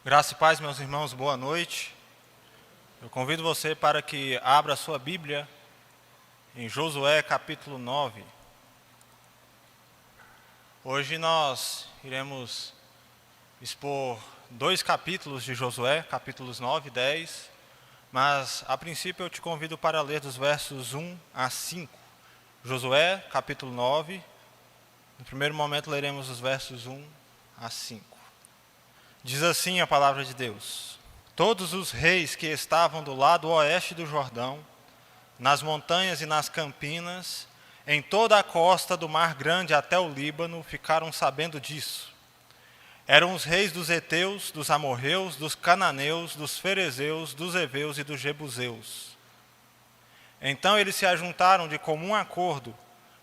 Graça e paz, meus irmãos, boa noite. Eu convido você para que abra a sua Bíblia em Josué capítulo 9. Hoje nós iremos expor dois capítulos de Josué, capítulos 9 e 10, mas a princípio eu te convido para ler dos versos 1 a 5. Josué capítulo 9, no primeiro momento leremos os versos 1 a 5. Diz assim a palavra de Deus: Todos os reis que estavam do lado oeste do Jordão, nas montanhas e nas campinas, em toda a costa do Mar Grande até o Líbano, ficaram sabendo disso. Eram os reis dos heteus, dos amorreus, dos cananeus, dos ferezeus, dos heveus e dos jebuseus. Então eles se ajuntaram de comum acordo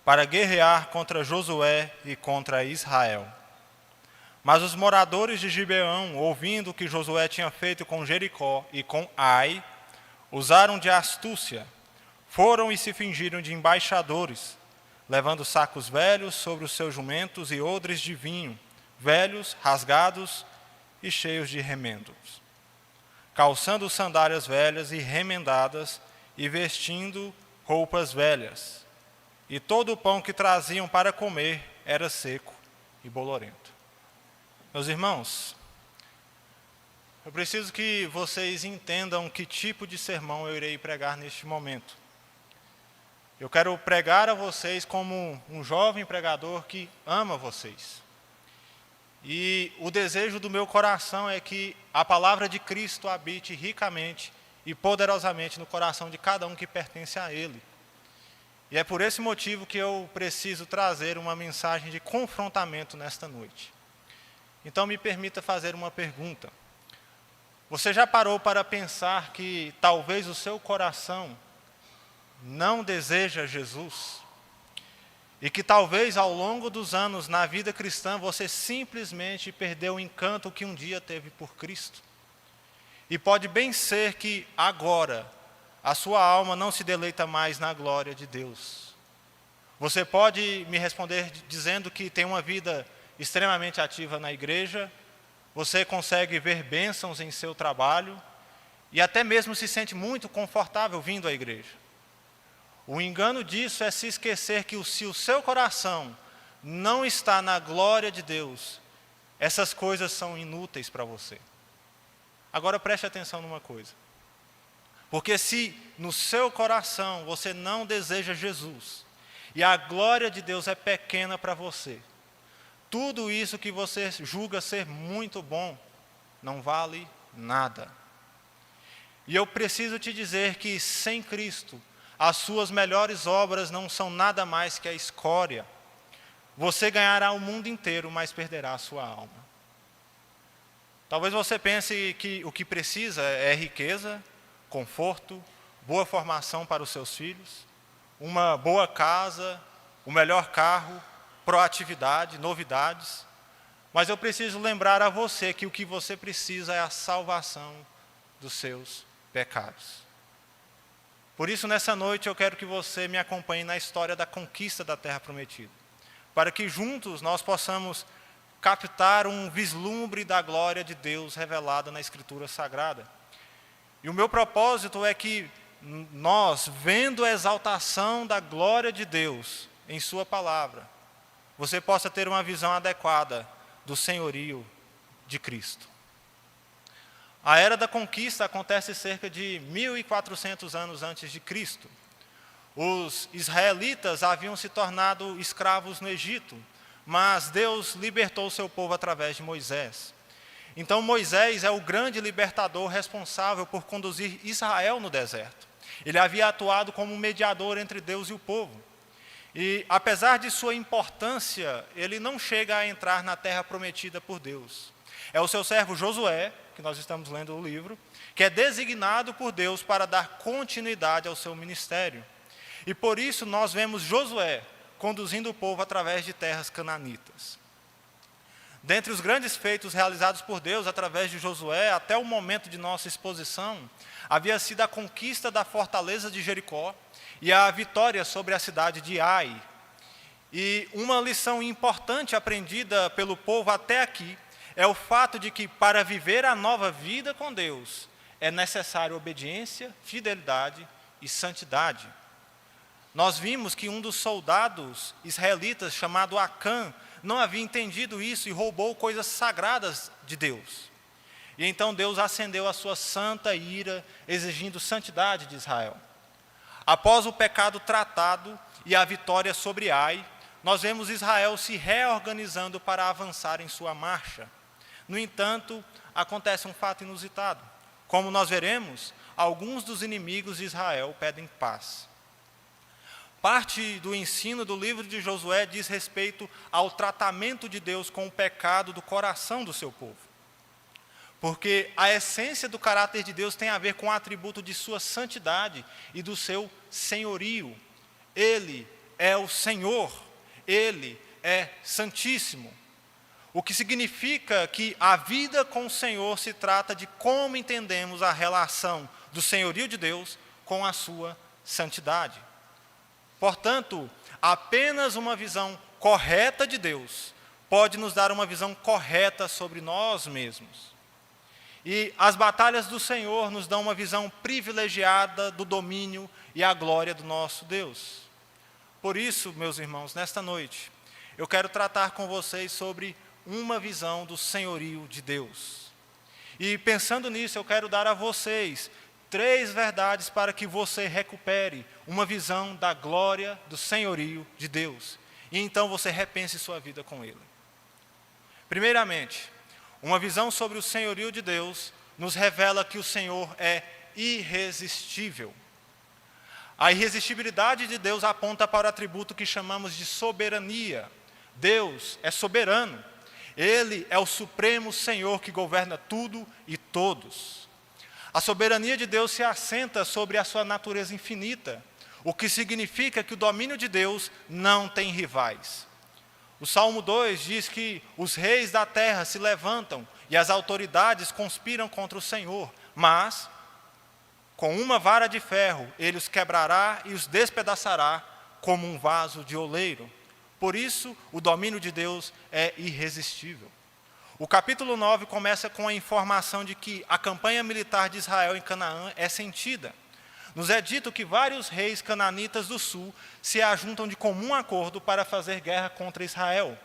para guerrear contra Josué e contra Israel. Mas os moradores de Gibeão, ouvindo o que Josué tinha feito com Jericó e com Ai, usaram de astúcia, foram e se fingiram de embaixadores, levando sacos velhos sobre os seus jumentos e odres de vinho, velhos, rasgados e cheios de remendos, calçando sandálias velhas e remendadas e vestindo roupas velhas. E todo o pão que traziam para comer era seco e bolorento. Meus irmãos, eu preciso que vocês entendam que tipo de sermão eu irei pregar neste momento. Eu quero pregar a vocês como um jovem pregador que ama vocês. E o desejo do meu coração é que a palavra de Cristo habite ricamente e poderosamente no coração de cada um que pertence a Ele. E é por esse motivo que eu preciso trazer uma mensagem de confrontamento nesta noite. Então me permita fazer uma pergunta. Você já parou para pensar que talvez o seu coração não deseja Jesus? E que talvez ao longo dos anos na vida cristã você simplesmente perdeu o encanto que um dia teve por Cristo? E pode bem ser que agora a sua alma não se deleita mais na glória de Deus. Você pode me responder dizendo que tem uma vida extremamente ativa na igreja, você consegue ver bênçãos em seu trabalho e até mesmo se sente muito confortável vindo à igreja. O engano disso é se esquecer que se o seu coração não está na glória de Deus, essas coisas são inúteis para você. Agora preste atenção numa coisa. Porque se no seu coração você não deseja Jesus e a glória de Deus é pequena para você, tudo isso que você julga ser muito bom não vale nada. E eu preciso te dizer que sem Cristo, as suas melhores obras não são nada mais que a escória. Você ganhará o mundo inteiro, mas perderá a sua alma. Talvez você pense que o que precisa é riqueza, conforto, boa formação para os seus filhos, uma boa casa, o melhor carro, proatividade, novidades, mas eu preciso lembrar a você que o que você precisa é a salvação dos seus pecados. Por isso, nessa noite, eu quero que você me acompanhe na história da conquista da Terra Prometida, para que juntos nós possamos captar um vislumbre da glória de Deus revelada na Escritura Sagrada. E o meu propósito é que nós, vendo a exaltação da glória de Deus em Sua Palavra, você possa ter uma visão adequada do senhorio de Cristo. A Era da Conquista acontece cerca de 1400 anos antes de Cristo. Os israelitas haviam se tornado escravos no Egito, mas Deus libertou o seu povo através de Moisés. Então Moisés é o grande libertador responsável por conduzir Israel no deserto. Ele havia atuado como um mediador entre Deus e o povo. E, apesar de sua importância, ele não chega a entrar na terra prometida por Deus. É o seu servo Josué, que nós estamos lendo o livro, que é designado por Deus para dar continuidade ao seu ministério. E por isso nós vemos Josué conduzindo o povo através de terras cananitas. Dentre os grandes feitos realizados por Deus através de Josué, até o momento de nossa exposição, havia sido a conquista da fortaleza de Jericó e a vitória sobre a cidade de Ai. E uma lição importante aprendida pelo povo até aqui é o fato de que para viver a nova vida com Deus é necessário obediência, fidelidade e santidade. Nós vimos que um dos soldados israelitas, chamado Acã, não havia entendido isso e roubou coisas sagradas de Deus. E então Deus acendeu a sua santa ira, exigindo santidade de Israel. Após o pecado tratado e a vitória sobre Ai, nós vemos Israel se reorganizando para avançar em sua marcha. No entanto, acontece um fato inusitado. Como nós veremos, alguns dos inimigos de Israel pedem paz. Parte do ensino do livro de Josué diz respeito ao tratamento de Deus com o pecado do coração do seu povo. Porque a essência do caráter de Deus tem a ver com o atributo de sua santidade e do seu senhorio. Ele é o Senhor, Ele é santíssimo. O que significa que a vida com o Senhor se trata de como entendemos a relação do senhorio de Deus com a sua santidade. Portanto, apenas uma visão correta de Deus pode nos dar uma visão correta sobre nós mesmos. E as batalhas do Senhor nos dão uma visão privilegiada do domínio e a glória do nosso Deus. Por isso, meus irmãos, nesta noite, eu quero tratar com vocês sobre uma visão do senhorio de Deus. E pensando nisso, eu quero dar a vocês 3 verdades para que você recupere uma visão da glória do senhorio de Deus. E então você repense sua vida com Ele. Primeiramente, uma visão sobre o senhorio de Deus nos revela que o Senhor é irresistível. A irresistibilidade de Deus aponta para o atributo que chamamos de soberania. Deus é soberano. Ele é o supremo Senhor que governa tudo e todos. A soberania de Deus se assenta sobre a sua natureza infinita, o que significa que o domínio de Deus não tem rivais. O Salmo 2 diz que os reis da terra se levantam e as autoridades conspiram contra o Senhor, mas com uma vara de ferro ele os quebrará e os despedaçará como um vaso de oleiro. Por isso, o domínio de Deus é irresistível. O capítulo 9 começa com a informação de que a campanha militar de Israel em Canaã é sentida. Nos é dito que vários reis cananitas do sul se ajuntam de comum acordo para fazer guerra contra Israel.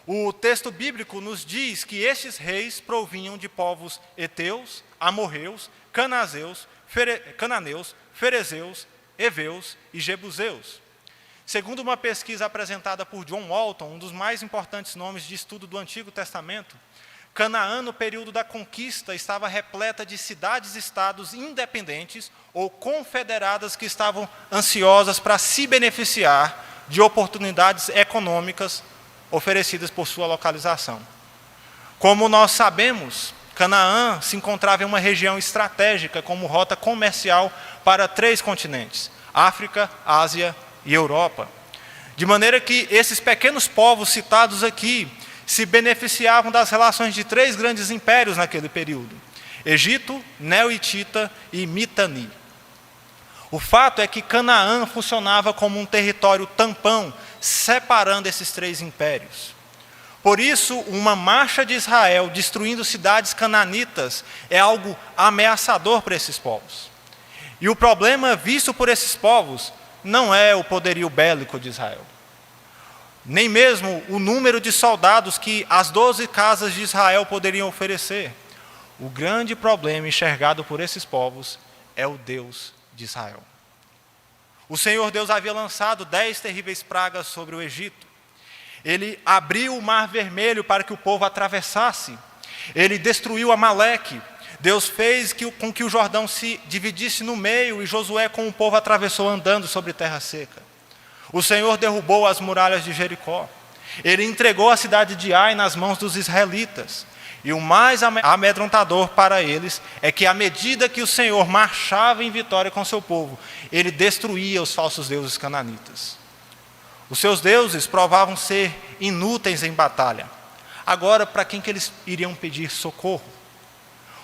O texto bíblico nos diz que estes reis provinham de povos heteus, amorreus, cananeus, ferezeus, heveus e jebuseus. Segundo uma pesquisa apresentada por John Walton, um dos mais importantes nomes de estudo do Antigo Testamento, Canaã, no período da conquista, estava repleta de cidades-estados independentes ou confederadas que estavam ansiosas para se beneficiar de oportunidades econômicas oferecidas por sua localização. Como nós sabemos, Canaã se encontrava em uma região estratégica como rota comercial para 3 continentes: África, Ásia e Europa. De maneira que esses pequenos povos citados aqui se beneficiavam das relações de 3 grandes impérios naquele período: Egito, Neo-Hitita e Mitanni. O fato é que Canaã funcionava como um território tampão, separando esses 3 impérios. Por isso, uma marcha de Israel destruindo cidades cananitas é algo ameaçador para esses povos. E o problema visto por esses povos não é o poderio bélico de Israel, nem mesmo o número de soldados que as 12 casas de Israel poderiam oferecer. O grande problema enxergado por esses povos é o Deus de Israel. O Senhor Deus havia lançado 10 terríveis pragas sobre o Egito. Ele abriu o Mar Vermelho para que o povo atravessasse. Ele destruiu Amaleque. Deus fez com que o Jordão se dividisse no meio e Josué com o povo atravessou andando sobre terra seca. O Senhor derrubou as muralhas de Jericó. Ele entregou a cidade de Ai nas mãos dos israelitas. E o mais amedrontador para eles é que, à medida que o Senhor marchava em vitória com seu povo, ele destruía os falsos deuses cananitas. Os seus deuses provavam ser inúteis em batalha. Agora, para quem que eles iriam pedir socorro?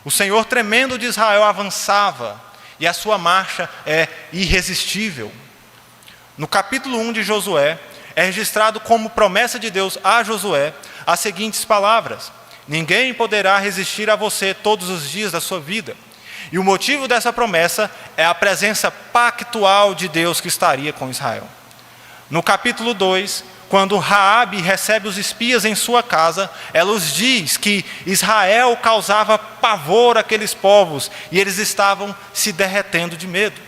O Senhor tremendo de Israel avançava, e a sua marcha é irresistível. No capítulo 1 de Josué, é registrado como promessa de Deus a Josué as seguintes palavras: Ninguém poderá resistir a você todos os dias da sua vida. E o motivo dessa promessa é a presença pactual de Deus que estaria com Israel. No capítulo 2, quando Raabe recebe os espias em sua casa, ela os diz que Israel causava pavor àqueles povos e eles estavam se derretendo de medo.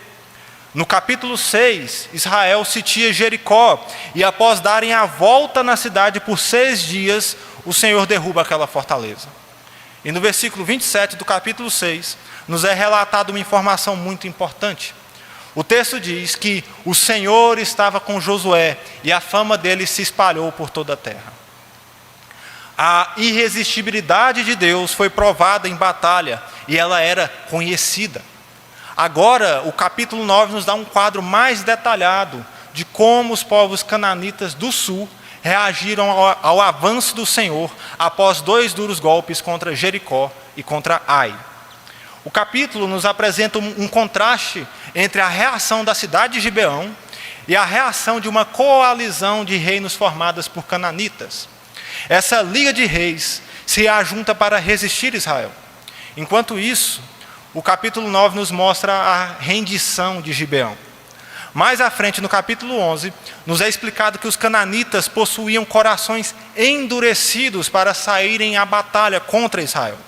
No capítulo 6, Israel sitia Jericó e após darem a volta na cidade por 6 dias, o Senhor derruba aquela fortaleza. E no versículo 27 do capítulo 6, nos é relatada uma informação muito importante. O texto diz que o Senhor estava com Josué e a fama dele se espalhou por toda a terra. A irresistibilidade de Deus foi provada em batalha e ela era conhecida. Agora, o capítulo 9 nos dá um quadro mais detalhado de como os povos cananitas do sul reagiram ao avanço do Senhor após 2 duros golpes contra Jericó e contra Ai. O capítulo nos apresenta um contraste entre a reação da cidade de Gibeão e a reação de uma coalizão de reinos formadas por cananitas. Essa liga de reis se ajunta para resistir Israel. Enquanto isso, o capítulo 9 nos mostra a rendição de Gibeão. Mais à frente, no capítulo 11, nos é explicado que os cananitas possuíam corações endurecidos para saírem à batalha contra Israel.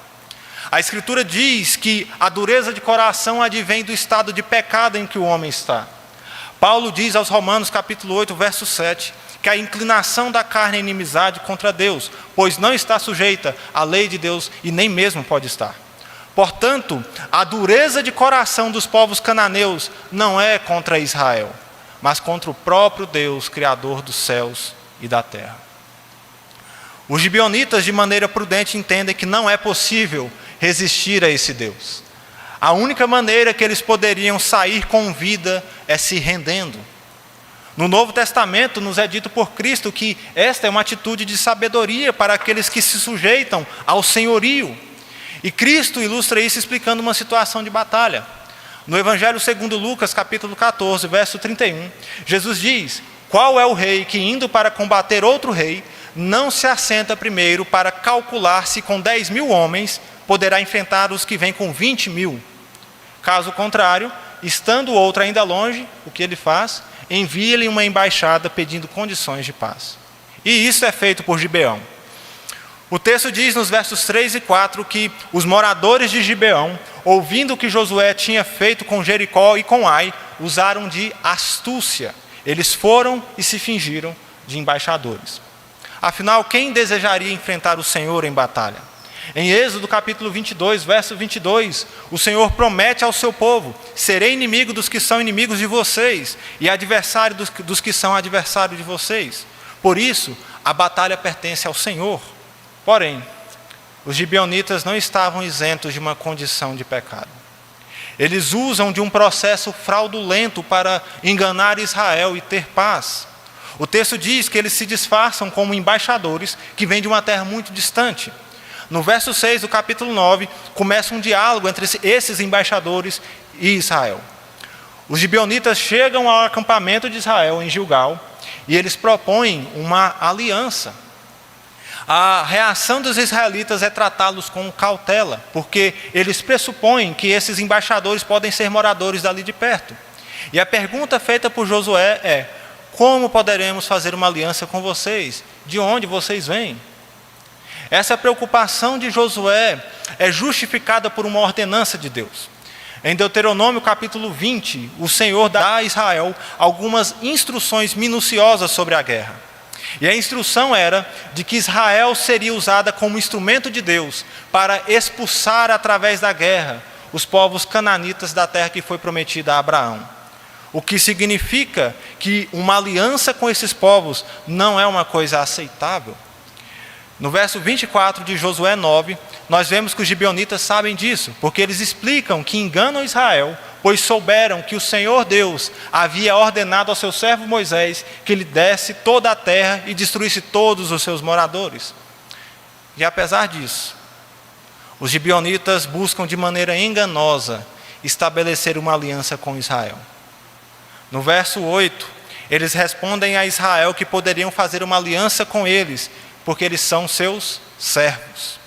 A Escritura diz que a dureza de coração advém do estado de pecado em que o homem está. Paulo diz aos Romanos, capítulo 8, verso 7, que a inclinação da carne é inimizade contra Deus, pois não está sujeita à lei de Deus e nem mesmo pode estar. Portanto, a dureza de coração dos povos cananeus não é contra Israel, mas contra o próprio Deus, Criador dos céus e da terra. Os gibeonitas, de maneira prudente, entendem que não é possível resistir a esse Deus. A única maneira que eles poderiam sair com vida é se rendendo. No Novo Testamento nos é dito por Cristo que esta é uma atitude de sabedoria para aqueles que se sujeitam ao senhorio. E Cristo ilustra isso explicando uma situação de batalha. No Evangelho segundo Lucas, capítulo 14, verso 31, Jesus diz: qual é o rei que, indo para combater outro rei, não se assenta primeiro para calcular se com 10.000 homens poderá enfrentar os que vêm com 20.000? Caso contrário, estando o outro ainda longe, o que ele faz? Envia-lhe uma embaixada pedindo condições de paz. E isso é feito por Gibeão. O texto diz nos versos 3 e 4 que os moradores de Gibeão, ouvindo o que Josué tinha feito com Jericó e com Ai, usaram de astúcia. Eles foram e se fingiram de embaixadores. Afinal, quem desejaria enfrentar o Senhor em batalha? Em Êxodo capítulo 22, verso 22, o Senhor promete ao seu povo: serei inimigo dos que são inimigos de vocês e adversário dos que são adversários de vocês. Por isso, a batalha pertence ao Senhor. Porém, os gibeonitas não estavam isentos de uma condição de pecado. Eles usam de um processo fraudulento para enganar Israel e ter paz. O texto diz que eles se disfarçam como embaixadores que vêm de uma terra muito distante. No verso 6 do capítulo 9, começa um diálogo entre esses embaixadores e Israel. Os gibeonitas chegam ao acampamento de Israel em Gilgal e eles propõem uma aliança. A reação dos israelitas é tratá-los com cautela, porque eles pressupõem que esses embaixadores podem ser moradores dali de perto. E a pergunta feita por Josué é: como poderemos fazer uma aliança com vocês? De onde vocês vêm? Essa preocupação de Josué é justificada por uma ordenança de Deus. Em Deuteronômio capítulo 20, o Senhor dá a Israel algumas instruções minuciosas sobre a guerra. E a instrução era de que Israel seria usada como instrumento de Deus para expulsar através da guerra os povos cananitas da terra que foi prometida a Abraão. O que significa que uma aliança com esses povos não é uma coisa aceitável. No verso 24 de Josué 9, nós vemos que os gibeonitas sabem disso, porque eles explicam que enganam Israel, pois souberam que o Senhor Deus havia ordenado ao seu servo Moisés que lhe desse toda a terra e destruísse todos os seus moradores. E apesar disso, os gibeonitas buscam de maneira enganosa estabelecer uma aliança com Israel. No verso 8, eles respondem a Israel que poderiam fazer uma aliança com eles, porque eles são seus servos.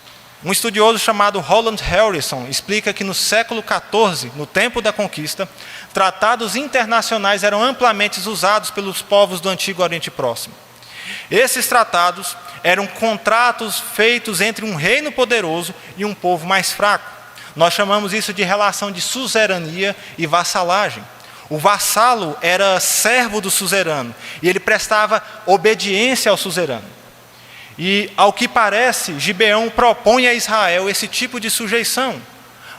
Um estudioso chamado Roland Harrison explica que no século XIV, no tempo da conquista, tratados internacionais eram amplamente usados pelos povos do antigo Oriente Próximo. Esses tratados eram contratos feitos entre um reino poderoso e um povo mais fraco. Nós chamamos isso de relação de suzerania e vassalagem. O vassalo era servo do suzerano e ele prestava obediência ao suzerano. E, ao que parece, Gibeão propõe a Israel esse tipo de sujeição.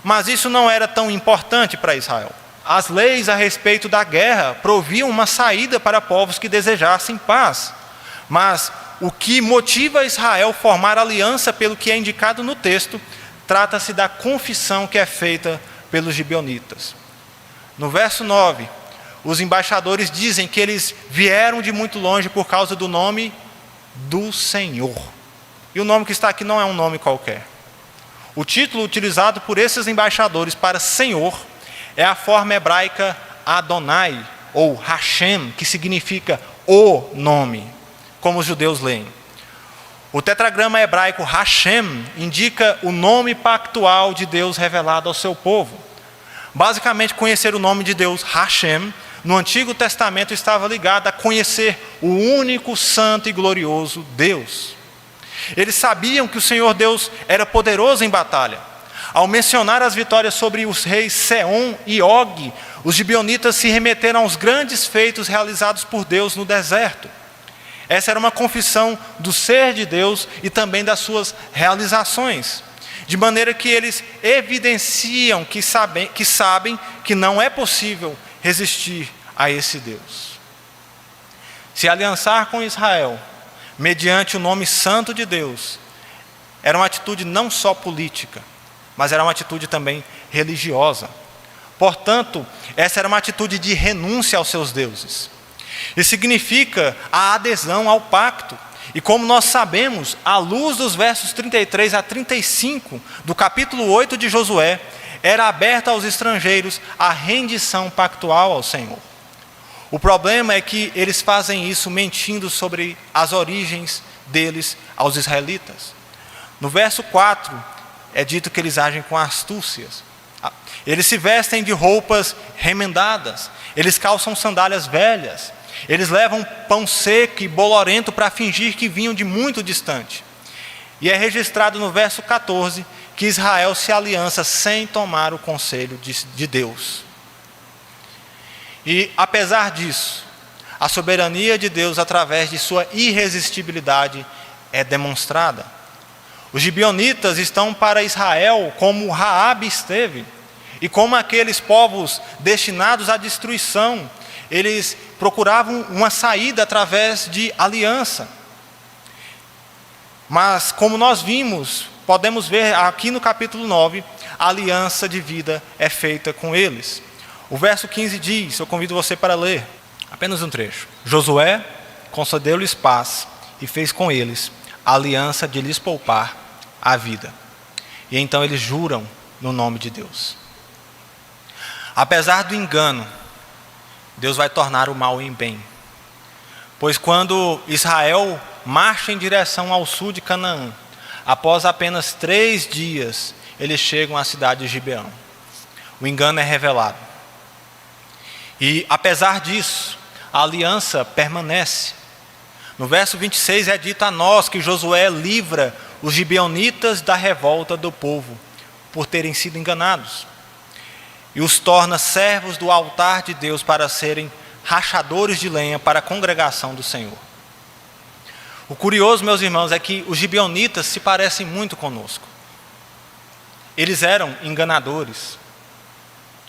Mas isso não era tão importante para Israel. As leis a respeito da guerra proviam uma saída para povos que desejassem paz. Mas o que motiva Israel a formar aliança, pelo que é indicado no texto, trata-se da confissão que é feita pelos gibeonitas. No verso 9, os embaixadores dizem que eles vieram de muito longe por causa do nome do Senhor. E o nome que está aqui não é um nome qualquer. O título utilizado por esses embaixadores para Senhor é a forma hebraica Adonai, ou Hashem, que significa o nome, como os judeus leem. O tetragrama hebraico Hashem indica o nome pactual de Deus revelado ao seu povo. Basicamente, conhecer o nome de Deus, Hashem, no Antigo Testamento estava ligado a conhecer o único santo e glorioso Deus. Eles sabiam que o Senhor Deus era poderoso em batalha. Ao mencionar as vitórias sobre os reis Seom e Og, os gibeonitas se remeteram aos grandes feitos realizados por Deus no deserto. Essa era uma confissão do ser de Deus e também das suas realizações, de maneira que eles evidenciam que sabem que não é possível resistir a esse Deus. Se aliançar com Israel, mediante o nome santo de Deus, era uma atitude não só política, mas era uma atitude também religiosa. Portanto, essa era uma atitude de renúncia aos seus deuses. Isso significa a adesão ao pacto. E como nós sabemos, à luz dos versos 33 a 35 do capítulo 8 de Josué, era aberta aos estrangeiros a rendição pactual ao Senhor. O problema é que eles fazem isso mentindo sobre as origens deles aos israelitas. No verso 4, é dito que eles agem com astúcias. Eles se vestem de roupas remendadas, eles calçam sandálias velhas, eles levam pão seco e bolorento para fingir que vinham de muito distante. E é registrado no verso 14 que Israel se aliança sem tomar o conselho de Deus. E apesar disso, a soberania de Deus através de sua irresistibilidade é demonstrada. Os gibeonitas estão para Israel como Raabe esteve, e como aqueles povos destinados à destruição, eles procuravam uma saída através de aliança. Mas, como nós vimos, podemos ver aqui no capítulo 9, a aliança de vida é feita com eles. O verso 15 diz, eu convido você para ler, apenas um trecho. Josué concedeu-lhes paz e fez com eles a aliança de lhes poupar a vida. E então eles juram no nome de Deus. Apesar do engano, Deus vai tornar o mal em bem. Pois quando Israel marcha em direção ao sul de Canaã, após apenas 3 dias, eles chegam à cidade de Gibeão. O engano é revelado. E apesar disso, a aliança permanece. No verso 26 é dito a nós que Josué livra os gibeonitas da revolta do povo, por terem sido enganados. E os torna servos do altar de Deus para serem rachadores de lenha para a congregação do Senhor. O curioso, meus irmãos, é que os gibeonitas se parecem muito conosco. Eles eram enganadores.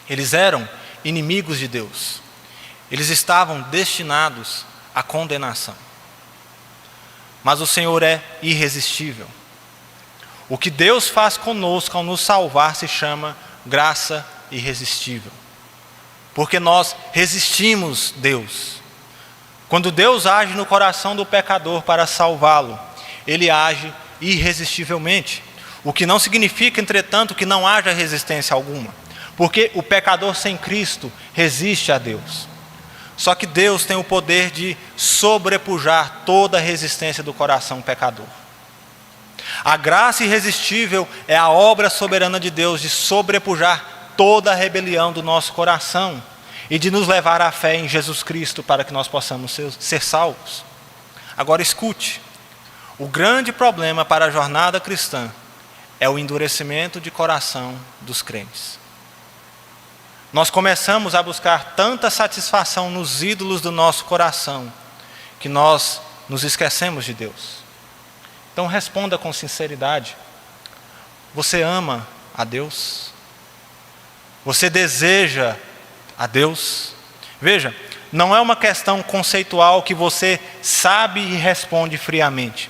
Eles eram inimigos de Deus. Eles estavam destinados à condenação. Mas o Senhor é irresistível. O que Deus faz conosco ao nos salvar se chama graça irresistível. Porque nós resistimos Deus. Quando Deus age no coração do pecador para salvá-lo, Ele age irresistivelmente. O que não significa, entretanto, que não haja resistência alguma. Porque o pecador sem Cristo resiste a Deus. Só que Deus tem o poder de sobrepujar toda a resistência do coração pecador. A graça irresistível é a obra soberana de Deus de sobrepujar toda a rebelião do nosso coração e de nos levar à fé em Jesus Cristo para que nós possamos ser salvos. Agora escute, o grande problema para a jornada cristã é o endurecimento de coração dos crentes. Nós começamos a buscar tanta satisfação nos ídolos do nosso coração que nós nos esquecemos de Deus. Então responda com sinceridade: você ama a Deus? Você deseja a Deus? Veja, não é uma questão conceitual que você sabe e responde friamente.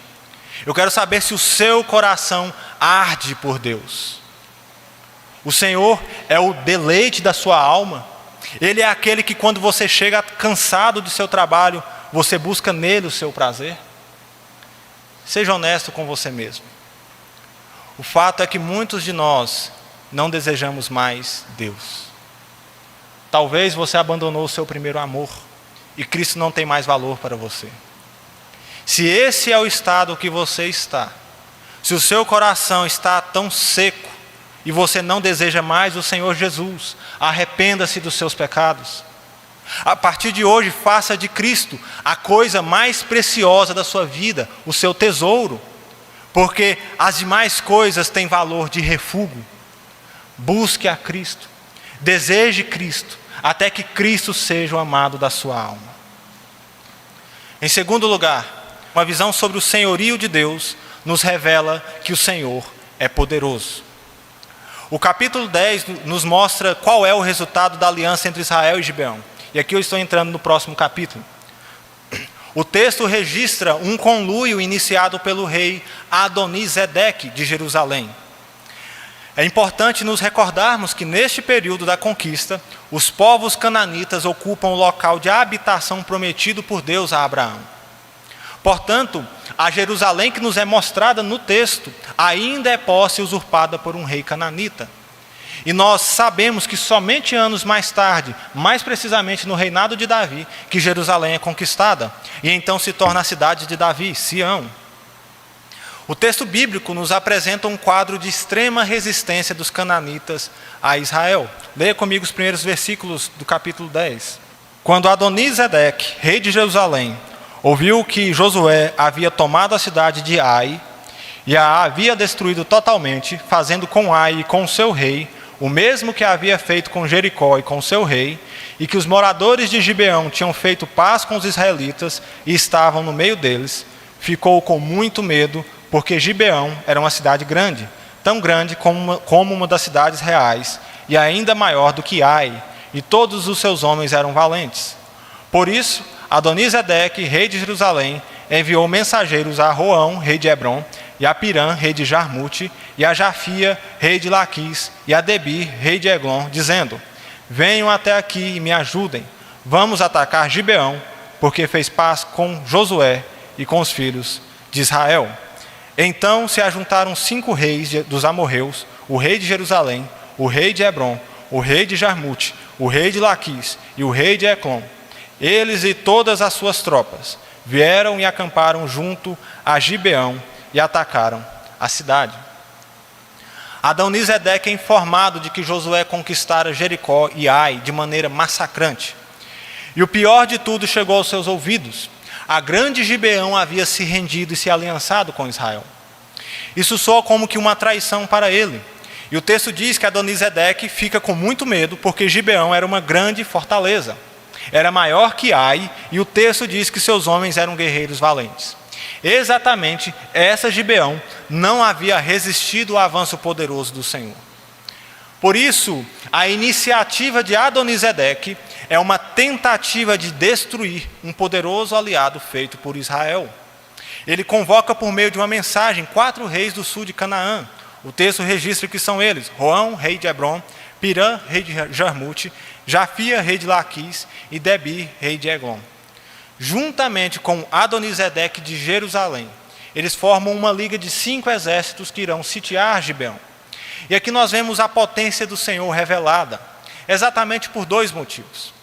Eu quero saber se o seu coração arde por Deus. O Senhor é o deleite da sua alma. Ele é aquele que, quando você chega cansado do seu trabalho, você busca nele o seu prazer. Seja honesto com você mesmo. O fato é que muitos de nós não desejamos mais Deus. Talvez você abandonou o seu primeiro amor e Cristo não tem mais valor para você. Se esse é o estado que você está, se o seu coração está tão seco e você não deseja mais o Senhor Jesus, arrependa-se dos seus pecados. A partir de hoje, faça de Cristo a coisa mais preciosa da sua vida, o seu tesouro, porque as demais coisas têm valor de refúgio. Busque a Cristo, deseje Cristo, até que Cristo seja o amado da sua alma. Em segundo lugar, uma visão sobre o senhorio de Deus nos revela que o Senhor é poderoso. O capítulo 10 nos mostra qual é o resultado da aliança entre Israel e Gibeão. E aqui eu estou entrando no próximo capítulo. O texto registra um conluio iniciado pelo rei Adonisedeque de Jerusalém. É importante nos recordarmos que neste período da conquista, os povos cananitas ocupam o local de habitação prometido por Deus a Abraão. Portanto, a Jerusalém que nos é mostrada no texto ainda é posse usurpada por um rei cananita. E nós sabemos que somente anos mais tarde, mais precisamente no reinado de Davi, que Jerusalém é conquistada, e então se torna a cidade de Davi, Sião. O texto bíblico nos apresenta um quadro de extrema resistência dos cananitas a Israel. Leia comigo os primeiros versículos do capítulo 10. Quando Adonisedeque, rei de Jerusalém, ouviu que Josué havia tomado a cidade de Ai e a havia destruído totalmente, fazendo com Ai e com seu rei o mesmo que havia feito com Jericó e com seu rei, e que os moradores de Gibeão tinham feito paz com os israelitas e estavam no meio deles, ficou com muito medo, porque Gibeão era uma cidade grande, tão grande como uma das cidades reais, e ainda maior do que Ai, e todos os seus homens eram valentes. Por isso, Adonisedeque, rei de Jerusalém, enviou mensageiros a Roão, rei de Hebrom, e a Pirã, rei de Jarmute, e a Jafia, rei de Laquis, e a Debir, rei de Eglon, dizendo: venham até aqui e me ajudem, vamos atacar Gibeão, porque fez paz com Josué e com os filhos de Israel. Então se ajuntaram 5 reis dos amorreus, o rei de Jerusalém, o rei de Hebrom, o rei de Jarmute, o rei de Laquis e o rei de Eclon. Eles e todas as suas tropas vieram e acamparam junto a Gibeão e atacaram a cidade. Adonisedeque é informado de que Josué conquistara Jericó e Ai de maneira massacrante. E o pior de tudo chegou aos seus ouvidos. A grande Gibeão havia se rendido e se aliançado com Israel. Isso soa como que uma traição para ele. E o texto diz que Adonisedeque fica com muito medo, porque Gibeão era uma grande fortaleza. Era maior que Ai, e o texto diz que seus homens eram guerreiros valentes. Exatamente essa Gibeão não havia resistido ao avanço poderoso do Senhor. Por isso, a iniciativa de Adonisedeque é uma tentativa de destruir um poderoso aliado feito por Israel. Ele convoca por meio de uma mensagem 4 reis do sul de Canaã. O texto registra que são eles: Roão, rei de Hebrom, Pirã, rei de Jarmute, Jafia, rei de Laquis, e Debir, rei de Eglon. Juntamente com Adonisedeque de Jerusalém, eles formam uma liga de 5 exércitos que irão sitiar Gibeão. E aqui nós vemos a potência do Senhor revelada, exatamente por 2 motivos.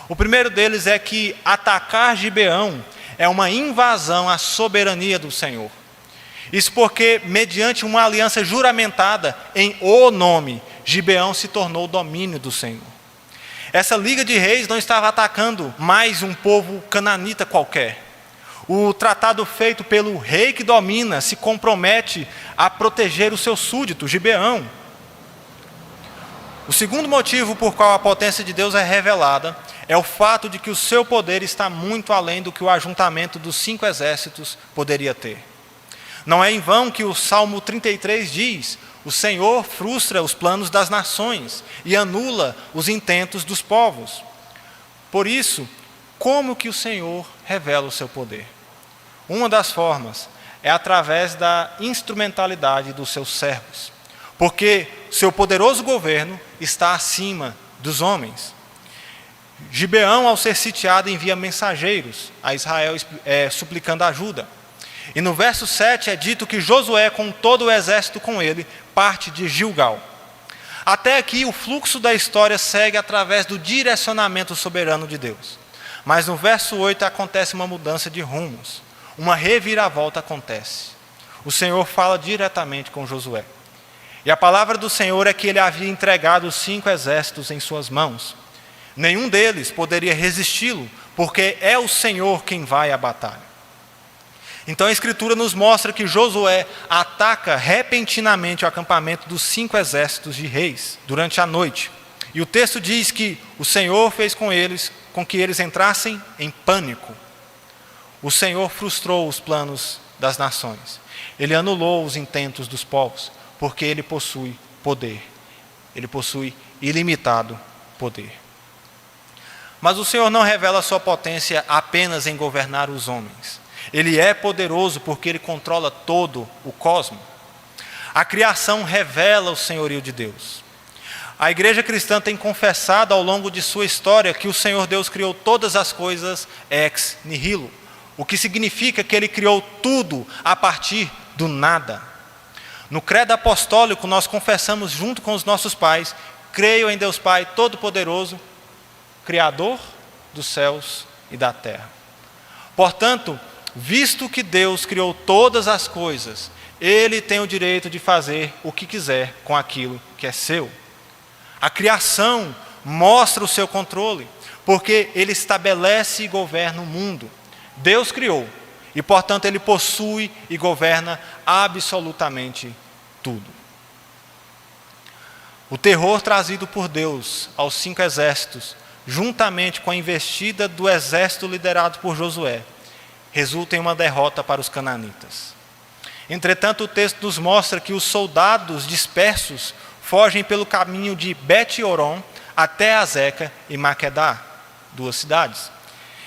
O primeiro deles é que atacar Gibeão é uma invasão à soberania do Senhor. Isso porque, mediante uma aliança juramentada em o nome, Gibeão se tornou o domínio do Senhor. Essa liga de reis não estava atacando mais um povo cananita qualquer. O tratado feito pelo rei que domina se compromete a proteger o seu súdito, Gibeão. O segundo motivo por qual a potência de Deus é revelada é o fato de que o seu poder está muito além do que o ajuntamento dos 5 exércitos poderia ter. Não é em vão que o Salmo 33 diz: o Senhor frustra os planos das nações e anula os intentos dos povos. Por isso, como que o Senhor revela o seu poder? Uma das formas é através da instrumentalidade dos seus servos, porque seu poderoso governo está acima dos homens. Gibeão, ao ser sitiado, envia mensageiros a Israel suplicando ajuda. E no verso 7 é dito que Josué, com todo o exército com ele, parte de Gilgal. Até aqui o fluxo da história segue através do direcionamento soberano de Deus. Mas no verso 8 acontece uma mudança de rumos. Uma reviravolta acontece. O Senhor fala diretamente com Josué. E a palavra do Senhor é que ele havia entregado os 5 exércitos em suas mãos. Nenhum deles poderia resisti-lo, porque é o Senhor quem vai à batalha. Então a Escritura nos mostra que Josué ataca repentinamente o acampamento dos 5 exércitos de reis durante a noite. E o texto diz que o Senhor fez com que eles entrassem em pânico. O Senhor frustrou os planos das nações. Ele anulou os intentos dos povos, porque ele possui poder. Ele possui ilimitado poder. Mas o Senhor não revela a sua potência apenas em governar os homens. Ele é poderoso porque ele controla todo o cosmos. A criação revela o senhorio de Deus. A igreja cristã tem confessado ao longo de sua história que o Senhor Deus criou todas as coisas ex nihilo, o que significa que ele criou tudo a partir do nada. No credo apostólico nós confessamos junto com os nossos pais: creio em Deus Pai Todo-Poderoso, Criador dos céus e da terra. Portanto, visto que Deus criou todas as coisas, Ele tem o direito de fazer o que quiser com aquilo que é seu. A criação mostra o seu controle, porque Ele estabelece e governa o mundo. Deus criou, e portanto Ele possui e governa absolutamente tudo. O terror trazido por Deus aos 5 exércitos, juntamente com a investida do exército liderado por Josué, resulta em uma derrota para os cananitas. Entretanto, o texto nos mostra que os soldados dispersos fogem pelo caminho de Bet-Horon até Azeca e Maquedá, 2 cidades.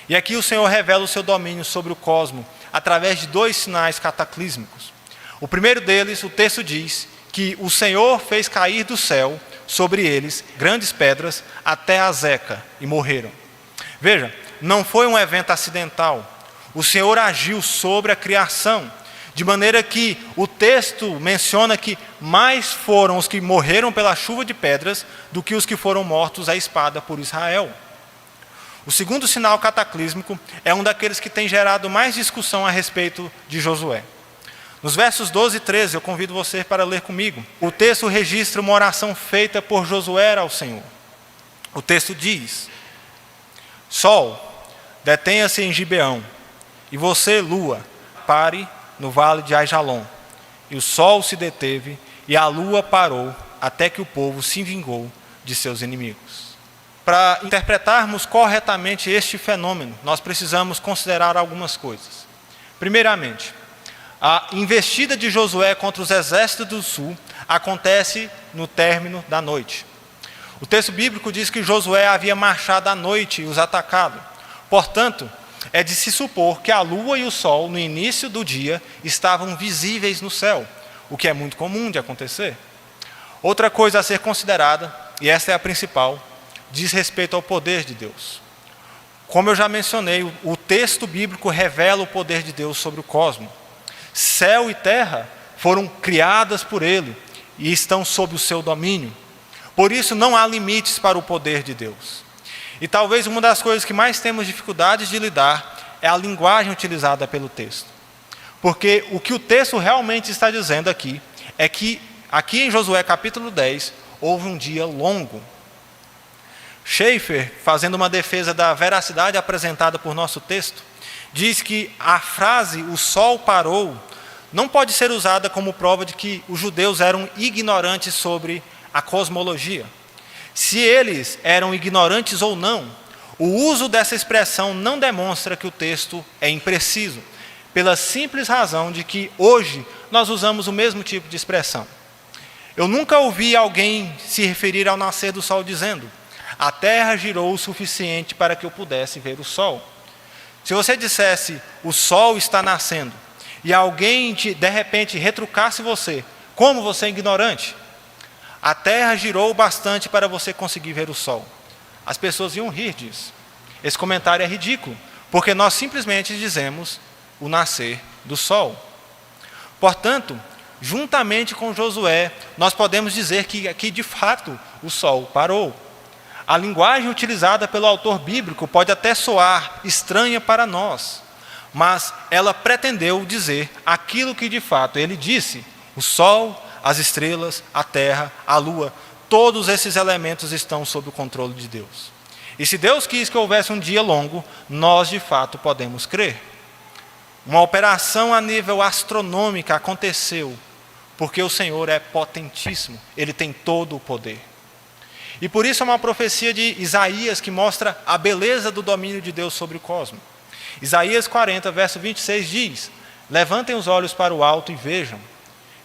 E aqui o Senhor revela o seu domínio sobre o cosmo através de 2 sinais cataclísmicos. O primeiro deles, o texto diz que o Senhor fez cair do céu sobre eles grandes pedras até Azeca e morreram. Veja, não foi um evento acidental. O Senhor agiu sobre a criação, de maneira que o texto menciona que mais foram os que morreram pela chuva de pedras do que os que foram mortos à espada por Israel. O segundo sinal cataclísmico é um daqueles que tem gerado mais discussão a respeito de Josué. Nos versos 12 e 13, eu convido você para ler comigo. O texto registra uma oração feita por Josué ao Senhor. O texto diz: Sol, detenha-se em Gibeão, e você, lua, pare no vale de Aijalon. E o sol se deteve, e a lua parou, até que o povo se vingou de seus inimigos. Para interpretarmos corretamente este fenômeno, nós precisamos considerar algumas coisas. Primeiramente, a investida de Josué contra os exércitos do sul acontece no término da noite. O texto bíblico diz que Josué havia marchado à noite e os atacado. Portanto, é de se supor que a lua e o sol, no início do dia, estavam visíveis no céu, o que é muito comum de acontecer. Outra coisa a ser considerada, e esta é a principal, diz respeito ao poder de Deus. Como eu já mencionei, o texto bíblico revela o poder de Deus sobre o cosmos. Céu e terra foram criadas por Ele e estão sob o seu domínio. Por isso não há limites para o poder de Deus. E talvez uma das coisas que mais temos dificuldades de lidar é a linguagem utilizada pelo texto. Porque o que o texto realmente está dizendo aqui é que, aqui em Josué capítulo 10, houve um dia longo. Schaeffer, fazendo uma defesa da veracidade apresentada por nosso texto, diz que a frase "o sol parou" não pode ser usada como prova de que os judeus eram ignorantes sobre a cosmologia. Se eles eram ignorantes ou não, o uso dessa expressão não demonstra que o texto é impreciso, pela simples razão de que hoje nós usamos o mesmo tipo de expressão. Eu nunca ouvi alguém se referir ao nascer do sol dizendo: "A terra girou o suficiente para que eu pudesse ver o sol". Se você dissesse "o sol está nascendo" e alguém de repente retrucasse você, como você é ignorante, "a terra girou bastante para você conseguir ver o sol", as pessoas iam rir disso. Esse comentário é ridículo, porque nós simplesmente dizemos o nascer do sol. Portanto, juntamente com Josué, nós podemos dizer que aqui de fato o sol parou. A linguagem utilizada pelo autor bíblico pode até soar estranha para nós, mas ela pretendeu dizer aquilo que de fato ele disse: o sol, as estrelas, a terra, a lua, todos esses elementos estão sob o controle de Deus. E se Deus quis que houvesse um dia longo, nós de fato podemos crer. Uma operação a nível astronômico aconteceu, porque o Senhor é potentíssimo, Ele tem todo o poder. E por isso é uma profecia de Isaías que mostra a beleza do domínio de Deus sobre o cosmos. Isaías 40, verso 26 diz: "Levantem os olhos para o alto e vejam.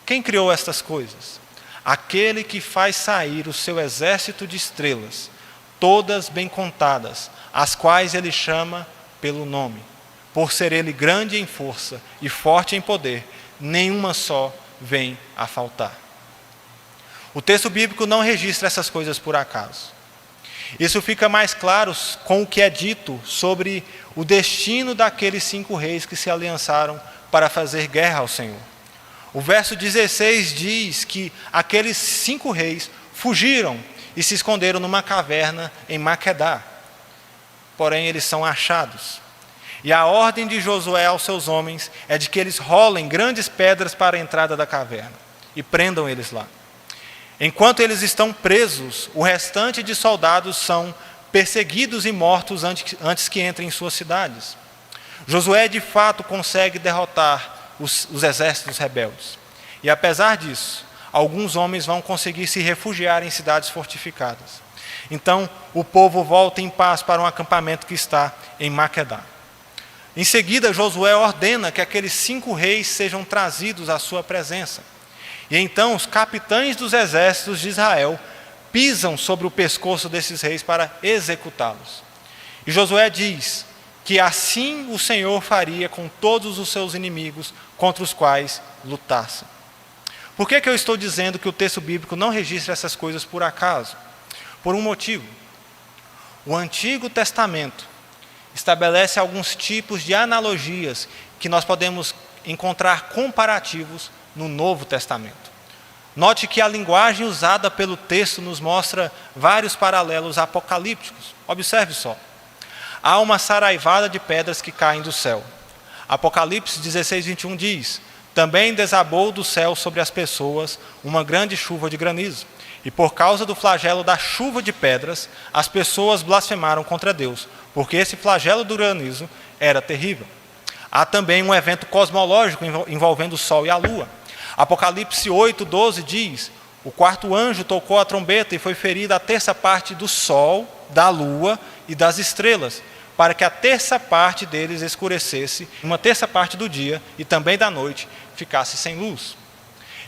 Quem criou estas coisas? Aquele que faz sair o seu exército de estrelas, todas bem contadas, as quais ele chama pelo nome. Por ser ele grande em força e forte em poder, nenhuma só vem a faltar." O texto bíblico não registra essas coisas por acaso. Isso fica mais claro com o que é dito sobre o destino daqueles 5 reis que se aliançaram para fazer guerra ao Senhor. O verso 16 diz que aqueles 5 reis fugiram e se esconderam numa caverna em Maquedá. Porém, eles são achados. E a ordem de Josué aos seus homens é de que eles rolem grandes pedras para a entrada da caverna e prendam eles lá. Enquanto eles estão presos, o restante de soldados são perseguidos e mortos antes que entrem em suas cidades. Josué, de fato, consegue derrotar os exércitos rebeldes. E, apesar disso, alguns homens vão conseguir se refugiar em cidades fortificadas. Então, o povo volta em paz para um acampamento que está em Maquedá. Em seguida, Josué ordena que aqueles 5 reis sejam trazidos à sua presença. E então os capitães dos exércitos de Israel pisam sobre o pescoço desses reis para executá-los. E Josué diz que assim o Senhor faria com todos os seus inimigos contra os quais lutassem. Por que eu estou dizendo que o texto bíblico não registra essas coisas por acaso? Por um motivo. O Antigo Testamento estabelece alguns tipos de analogias que nós podemos encontrar comparativos no Novo Testamento. Note que a linguagem usada pelo texto nos mostra vários paralelos apocalípticos. Observe só. Há uma saraivada de pedras que caem do céu. Apocalipse 16, 21 diz: "Também desabou do céu sobre as pessoas uma grande chuva de granizo. E por causa do flagelo da chuva de pedras, as pessoas blasfemaram contra Deus, porque esse flagelo do granizo era terrível." Há também um evento cosmológico envolvendo o Sol e a Lua. Apocalipse 8, 12 diz: "O 4º anjo tocou a trombeta e foi ferida a terça parte do Sol, da Lua e das estrelas, para que a terça parte deles escurecesse, uma terça parte do dia e também da noite ficasse sem luz."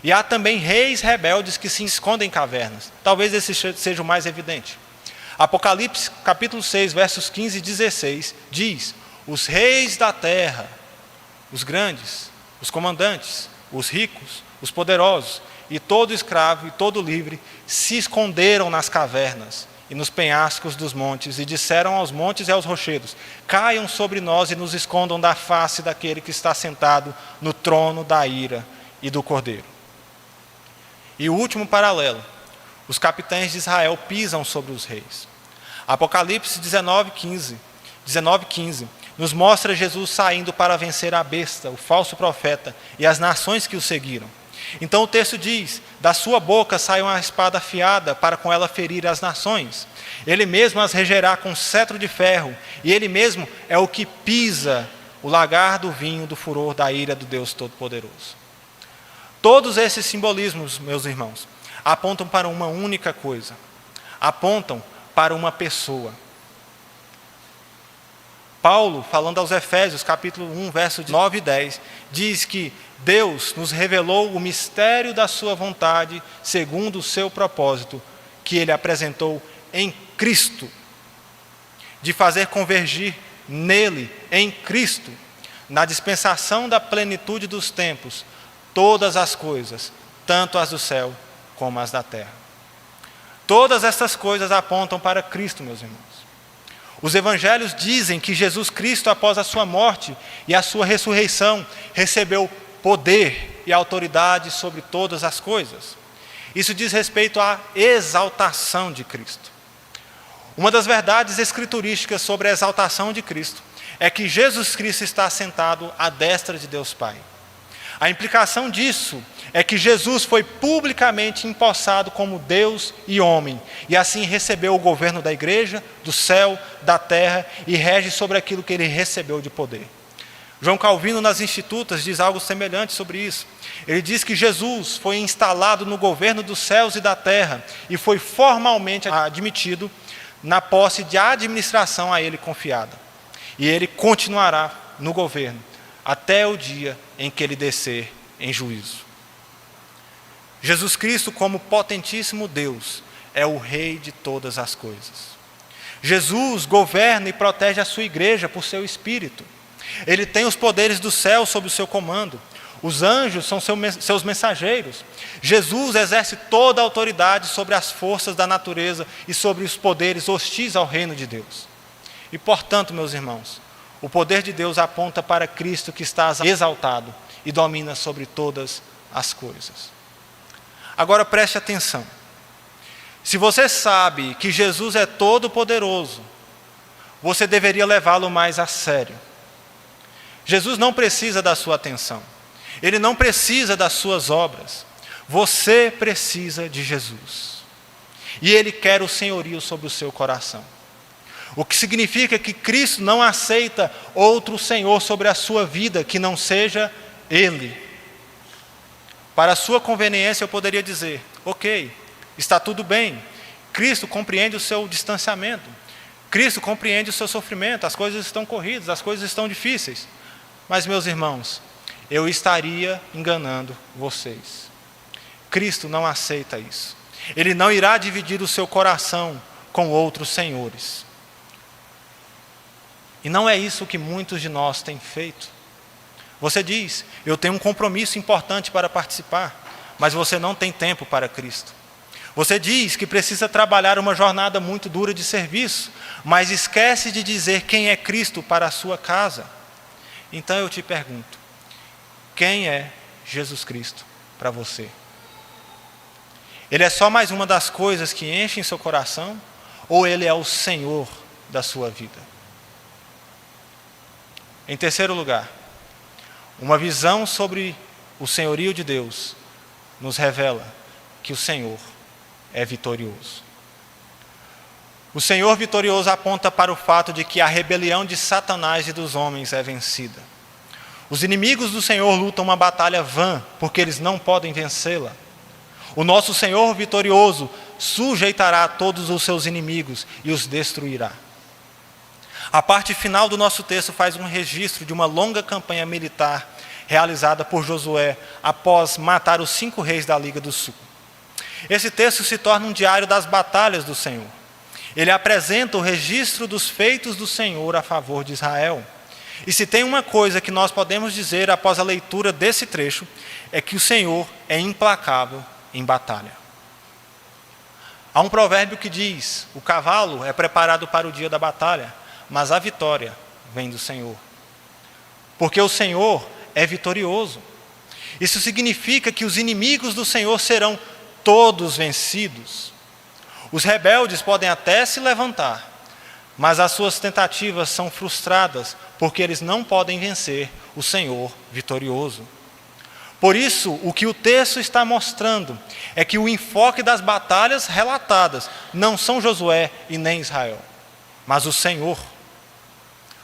E há também reis rebeldes que se escondem em cavernas. Talvez esse seja o mais evidente. Apocalipse capítulo 6, versos 15 e 16 diz: "Os reis da terra, os grandes, os comandantes, os ricos, os poderosos, e todo escravo e todo livre, se esconderam nas cavernas e nos penhascos dos montes, e disseram aos montes e aos rochedos: caiam sobre nós e nos escondam da face daquele que está sentado no trono da ira e do Cordeiro." E o último paralelo: os capitães de Israel pisam sobre os reis. Apocalipse 19, 15 nos mostra Jesus saindo para vencer a besta, o falso profeta e as nações que o seguiram. Então o texto diz: da sua boca sai uma espada afiada para com ela ferir as nações. Ele mesmo as regerá com cetro de ferro, e ele mesmo é o que pisa o lagar do vinho do furor da ira do Deus Todo-Poderoso. Todos esses simbolismos, meus irmãos, apontam para uma única coisa: apontam para uma pessoa. Paulo, falando aos Efésios, capítulo 1, versos 9 e 10, diz que Deus nos revelou o mistério da sua vontade, segundo o seu propósito, que Ele apresentou em Cristo, de fazer convergir nele, em Cristo, na dispensação da plenitude dos tempos, todas as coisas, tanto as do céu como as da terra. Todas essas coisas apontam para Cristo, meus irmãos. Os evangelhos dizem que Jesus Cristo, após a sua morte e a sua ressurreição, recebeu poder e autoridade sobre todas as coisas. Isso diz respeito à exaltação de Cristo. Uma das verdades escriturísticas sobre a exaltação de Cristo é que Jesus Cristo está sentado à destra de Deus Pai. A implicação disso é que Jesus foi publicamente empossado como Deus e homem, e assim recebeu o governo da igreja, do céu, da terra, e rege sobre aquilo que ele recebeu de poder. João Calvino, nas Institutas, diz algo semelhante sobre isso. Ele diz que Jesus foi instalado no governo dos céus e da terra, e foi formalmente admitido na posse de administração a ele confiada. E ele continuará no governo até o dia em que ele descer em juízo. Jesus Cristo, como potentíssimo Deus, é o Rei de todas as coisas. Jesus governa e protege a sua igreja por seu Espírito. Ele tem os poderes do céu sob o seu comando. Os anjos são seus mensageiros. Jesus exerce toda a autoridade sobre as forças da natureza e sobre os poderes hostis ao reino de Deus. E, portanto, meus irmãos, o poder de Deus aponta para Cristo, que está exaltado e domina sobre todas as coisas. Agora preste atenção. Se você sabe que Jesus é todo-poderoso, você deveria levá-lo mais a sério. Jesus não precisa da sua atenção. Ele não precisa das suas obras. Você precisa de Jesus. E Ele quer o senhorio sobre o seu coração. O que significa que Cristo não aceita outro Senhor sobre a sua vida que não seja Ele. Para a sua conveniência eu poderia dizer: ok, está tudo bem. Cristo compreende o seu distanciamento. Cristo compreende o seu sofrimento. As coisas estão corridas, as coisas estão difíceis. Mas, meus irmãos, eu estaria enganando vocês. Cristo não aceita isso. Ele não irá dividir o seu coração com outros senhores. E não é isso que muitos de nós têm feito. Você diz: eu tenho um compromisso importante para participar, mas você não tem tempo para Cristo. Você diz que precisa trabalhar uma jornada muito dura de serviço, mas esquece de dizer quem é Cristo para a sua casa. Então eu te pergunto: quem é Jesus Cristo para você? Ele é só mais uma das coisas que enchem seu coração, ou Ele é o Senhor da sua vida? Em terceiro lugar, uma visão sobre o senhorio de Deus nos revela que o Senhor é vitorioso. O Senhor vitorioso aponta para o fato de que a rebelião de Satanás e dos homens é vencida. Os inimigos do Senhor lutam uma batalha vã, porque eles não podem vencê-la. O nosso Senhor vitorioso sujeitará todos os seus inimigos e os destruirá. A parte final do nosso texto faz um registro de uma longa campanha militar realizada por Josué após matar os 5 reis da Liga do Sul. Esse texto se torna um diário das batalhas do Senhor. Ele apresenta o registro dos feitos do Senhor a favor de Israel. E se tem uma coisa que nós podemos dizer após a leitura desse trecho, é que o Senhor é implacável em batalha. Há um provérbio que diz: o cavalo é preparado para o dia da batalha, mas a vitória vem do Senhor. Porque o Senhor é vitorioso. Isso significa que os inimigos do Senhor serão todos vencidos. Os rebeldes podem até se levantar, mas as suas tentativas são frustradas, porque eles não podem vencer o Senhor vitorioso. Por isso, o que o texto está mostrando é que o enfoque das batalhas relatadas não são Josué e nem Israel, mas o Senhor.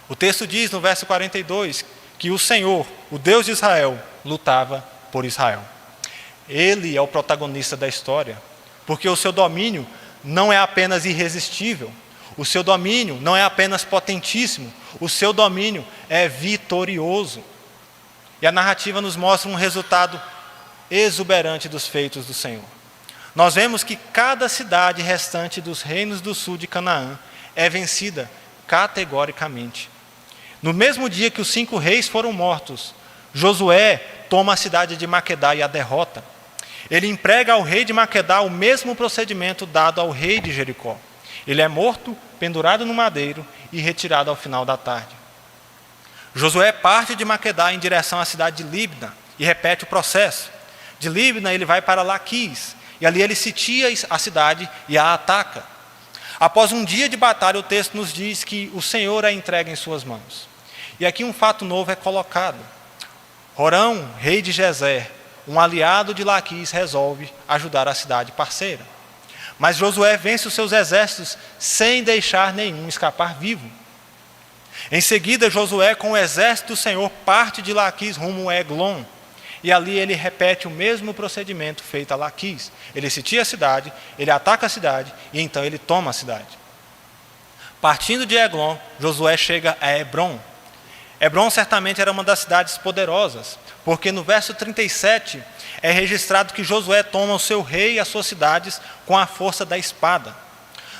O texto diz no verso 42 que o Senhor, o Deus de Israel, lutava por Israel. Ele é o protagonista da história, porque o seu domínio não é apenas irresistível, o seu domínio não é apenas potentíssimo, o seu domínio é vitorioso. E a narrativa nos mostra um resultado exuberante dos feitos do Senhor. Nós vemos que cada cidade restante dos reinos do sul de Canaã é vencida categoricamente. No mesmo dia que os 5 reis foram mortos, Josué toma a cidade de Maquedá e a derrota. Ele emprega ao rei de Maquedá o mesmo procedimento dado ao rei de Jericó. Ele é morto, pendurado no madeiro e retirado ao final da tarde. Josué parte de Maquedá em direção à cidade de Libna e repete o processo. De Libna ele vai para Laquis e ali ele sitia a cidade e a ataca. Após um dia de batalha, o texto nos diz que o Senhor a entrega em suas mãos. E aqui um fato novo é colocado. Horão, rei de Gezer, um aliado de Laquis, resolve ajudar a cidade parceira. Mas Josué vence os seus exércitos sem deixar nenhum escapar vivo. Em seguida, Josué, com o exército do Senhor, parte de Laquis rumo a Eglon. E ali ele repete o mesmo procedimento feito a Laquis. Ele sitia a cidade, ele ataca a cidade e então ele toma a cidade. Partindo de Eglon, Josué chega a Hebrom. Hebrom certamente era uma das cidades poderosas, porque no verso 37 é registrado que Josué toma o seu rei e as suas cidades com a força da espada.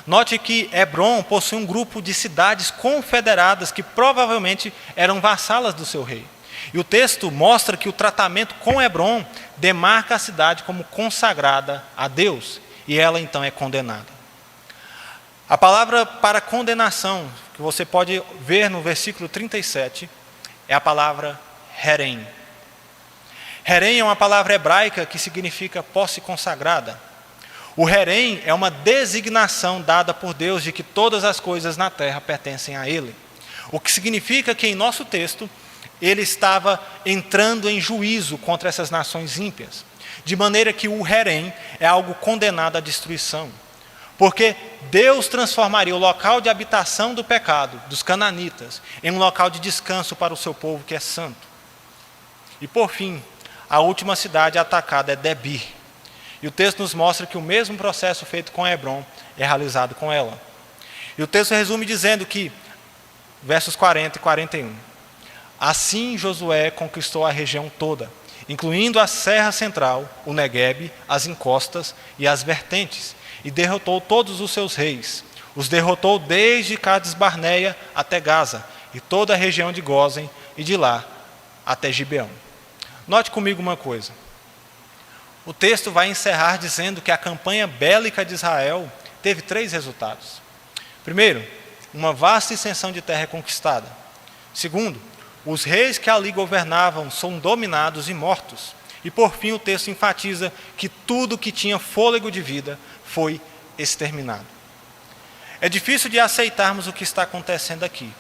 Note que Hebrom possui um grupo de cidades confederadas que provavelmente eram vassalas do seu rei. E o texto mostra que o tratamento com Hebrom demarca a cidade como consagrada a Deus, e ela então é condenada. A palavra para condenação, que você pode ver no versículo 37, é a palavra herem. Herem é uma palavra hebraica que significa posse consagrada. O herem é uma designação dada por Deus de que todas as coisas na terra pertencem a Ele. O que significa que em nosso texto, ele estava entrando em juízo contra essas nações ímpias. De maneira que o herem é algo condenado à destruição. Porque Deus transformaria o local de habitação do pecado, dos cananitas, em um local de descanso para o seu povo que é santo. E por fim, a última cidade atacada é Debir. E o texto nos mostra que o mesmo processo feito com Hebrom é realizado com ela. E o texto resume dizendo que, versos 40 e 41, assim Josué conquistou a região toda, incluindo a serra central, o Neguebe, as encostas e as vertentes, e derrotou todos os seus reis. Os derrotou desde Cades-Barneia até Gaza, e toda a região de Gósen, e de lá até Gibeão. Note comigo uma coisa. O texto vai encerrar dizendo que a campanha bélica de Israel teve 3 resultados. Primeiro, uma vasta extensão de terra conquistada. Segundo, os reis que ali governavam são dominados e mortos. E por fim o texto enfatiza que tudo que tinha fôlego de vida foi exterminado. É difícil de aceitarmos o que está acontecendo aqui.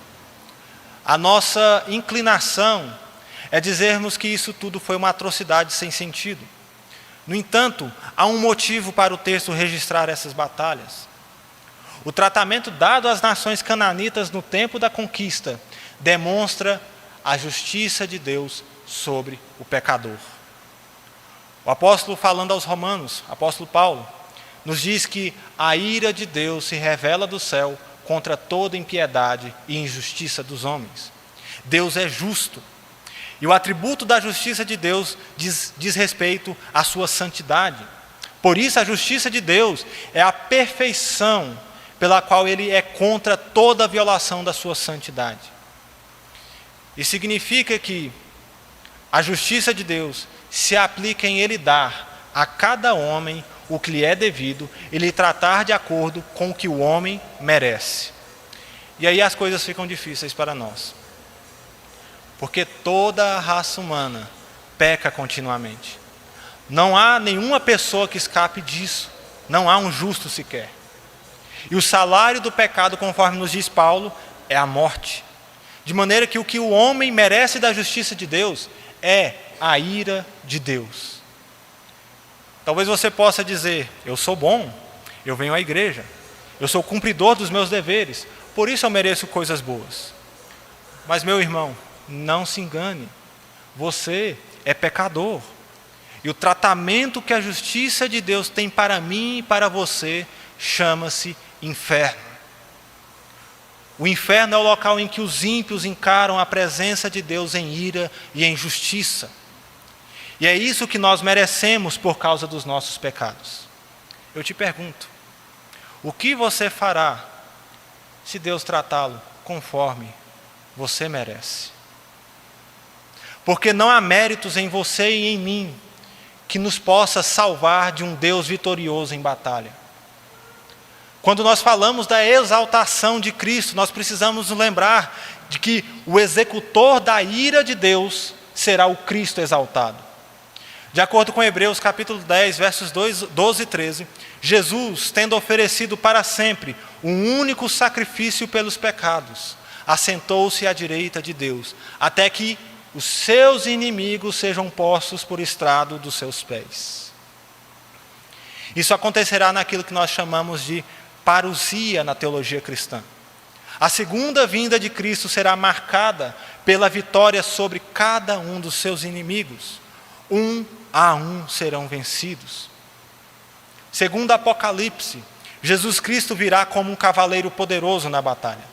A nossa inclinação é dizermos que isso tudo foi uma atrocidade sem sentido. No entanto, há um motivo para o texto registrar essas batalhas. O tratamento dado às nações cananitas no tempo da conquista demonstra a justiça de Deus sobre o pecador. O apóstolo, falando aos romanos, apóstolo Paulo, nos diz que a ira de Deus se revela do céu contra toda impiedade e injustiça dos homens. Deus é justo. E o atributo da justiça de Deus diz respeito à sua santidade. Por isso, a justiça de Deus é a perfeição pela qual Ele é contra toda violação da sua santidade. Isso significa que a justiça de Deus se aplica em Ele dar a cada homem o que lhe é devido e lhe tratar de acordo com o que o homem merece. E aí as coisas ficam difíceis para nós. Porque toda a raça humana peca continuamente. Não há nenhuma pessoa que escape disso. Não há um justo sequer. E o salário do pecado, conforme nos diz Paulo, é a morte. de maneira que o que o homem merece da justiça de Deus é a ira de Deus. Talvez você possa dizer: eu sou bom, eu venho à igreja, eu sou cumpridor dos meus deveres, por isso eu mereço coisas boas. Mas, meu irmão, não se engane, você é pecador. E o tratamento que a justiça de Deus tem para mim e para você chama-se inferno. O inferno é o local em que os ímpios encaram a presença de Deus em ira e em justiça. E é isso que nós merecemos por causa dos nossos pecados. Eu te pergunto, o que você fará se Deus tratá-lo conforme você merece? Porque não há méritos em você e em mim que nos possa salvar de um Deus vitorioso em batalha. Quando nós falamos da exaltação de Cristo, nós precisamos nos lembrar de que o executor da ira de Deus será o Cristo exaltado. De acordo com Hebreus capítulo 10, versos 12 e 13, Jesus, tendo oferecido para sempre um único sacrifício pelos pecados, assentou-se à direita de Deus, até que os seus inimigos sejam postos por estrado dos seus pés. Isso acontecerá naquilo que nós chamamos de parousia na teologia cristã. A segunda vinda de Cristo será marcada pela vitória sobre cada um dos seus inimigos. Um a um serão vencidos. Segundo Apocalipse, Jesus Cristo virá como um cavaleiro poderoso na batalha.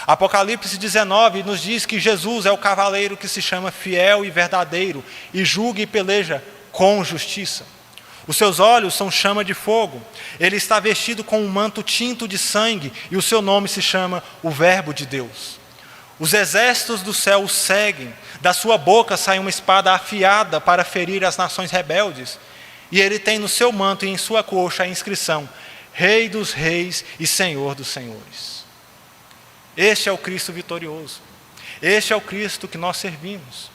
Apocalipse 19 nos diz que Jesus é o cavaleiro que se chama fiel e verdadeiro e julga e peleja com justiça. Os seus olhos são chama de fogo. Ele está vestido com um manto tinto de sangue e o seu nome se chama o Verbo de Deus. Os exércitos do céu o seguem. Da sua boca sai uma espada afiada para ferir as nações rebeldes. E ele tem no seu manto e em sua coxa a inscrição: Rei dos reis e Senhor dos senhores. Este é o Cristo vitorioso. Este é o Cristo que nós servimos.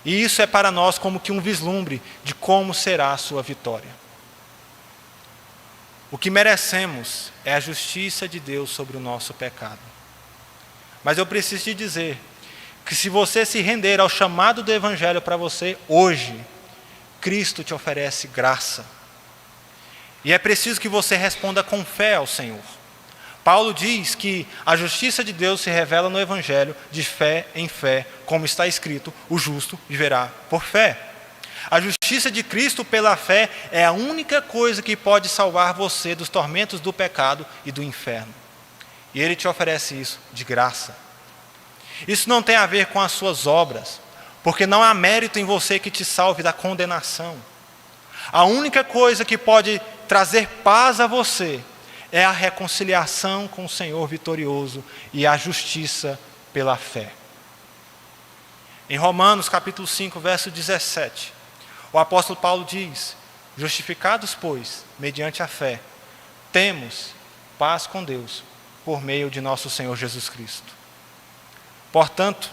E isso é para nós como que um vislumbre de como será a sua vitória. O que merecemos é a justiça de Deus sobre o nosso pecado. Mas eu preciso te dizer que se você se render ao chamado do Evangelho para você hoje, Cristo te oferece graça. E é preciso que você responda com fé ao Senhor. Paulo diz que a justiça de Deus se revela no Evangelho de fé em fé, como está escrito: o justo viverá por fé. A justiça de Cristo pela fé é a única coisa que pode salvar você dos tormentos do pecado e do inferno. E Ele te oferece isso de graça. Isso não tem a ver com as suas obras, porque não há mérito em você que te salve da condenação. A única coisa que pode trazer paz a você é a reconciliação com o Senhor vitorioso e a justiça pela fé. Em Romanos capítulo 5, verso 17, o apóstolo Paulo diz: justificados, pois, mediante a fé, temos paz com Deus, por meio de nosso Senhor Jesus Cristo. Portanto,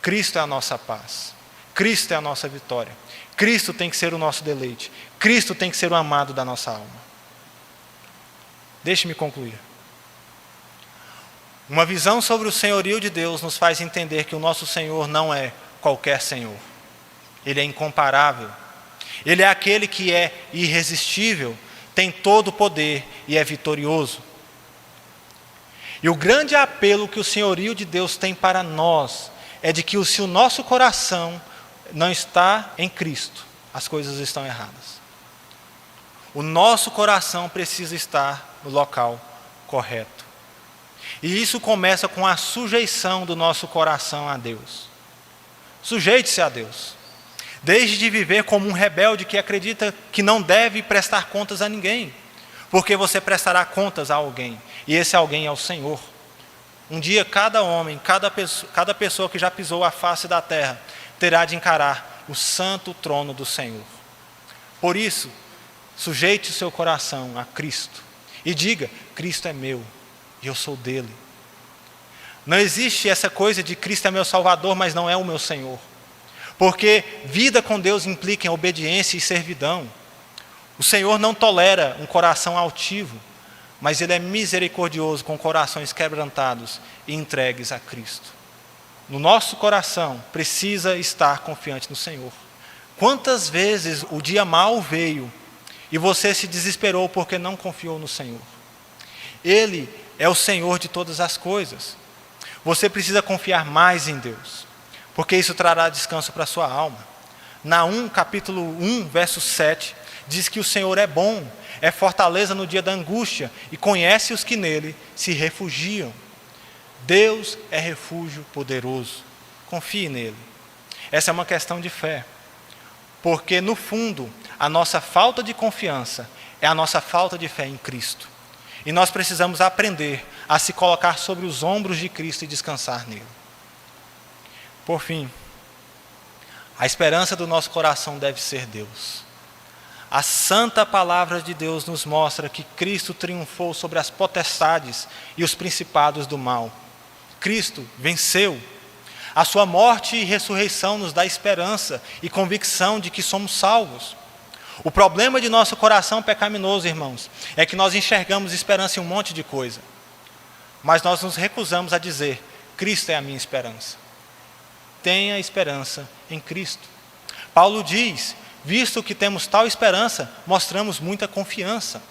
Cristo é a nossa paz, Cristo é a nossa vitória, Cristo tem que ser o nosso deleite, Cristo tem que ser o amado da nossa alma. Deixe-me concluir. Uma visão sobre o senhorio de Deus nos faz entender que o nosso Senhor não é qualquer Senhor. Ele é incomparável. Ele é aquele que é irresistível, tem todo o poder e é vitorioso. E o grande apelo que o senhorio de Deus tem para nós é de que se o nosso coração não está em Cristo, as coisas estão erradas. O nosso coração precisa estar no local correto. E isso começa com a sujeição do nosso coração a Deus. Sujeite-se a Deus. Deixe de viver como um rebelde que acredita que não deve prestar contas a ninguém, porque você prestará contas a alguém, e esse alguém é o Senhor. Um dia cada homem, cada pessoa que já pisou a face da terra, terá de encarar o santo trono do Senhor. Por isso, sujeite o seu coração a Cristo e diga: Cristo é meu e eu sou dele. Não existe essa coisa de Cristo é meu Salvador, mas não é o meu Senhor. Porque vida com Deus implica em obediência e servidão. O Senhor não tolera um coração altivo, mas Ele é misericordioso com corações quebrantados e entregues a Cristo. no nosso coração, precisa estar confiante no Senhor. Quantas vezes o dia mau veio e você se desesperou porque não confiou no Senhor? Ele é o Senhor de todas as coisas. Você precisa confiar mais em Deus, porque isso trará descanso para a sua alma. Naum, capítulo 1, verso 7, diz que o Senhor é bom, é fortaleza no dia da angústia e conhece os que nele se refugiam. Deus é refúgio poderoso. Confie nele. Essa é uma questão de fé. Porque, no fundo, a nossa falta de confiança é a nossa falta de fé em Cristo. E nós precisamos aprender a se colocar sobre os ombros de Cristo e descansar nele. Por fim, a esperança do nosso coração deve ser Deus. A santa palavra de Deus nos mostra que Cristo triunfou sobre as potestades e os principados do mal. Cristo venceu. A sua morte e ressurreição nos dá esperança e convicção de que somos salvos. O problema de nosso coração pecaminoso, irmãos, é que nós enxergamos esperança em um monte de coisa. Mas nós nos recusamos a dizer, Cristo é a minha esperança. Tenha esperança em Cristo. Paulo diz, visto que temos tal esperança, mostramos muita confiança.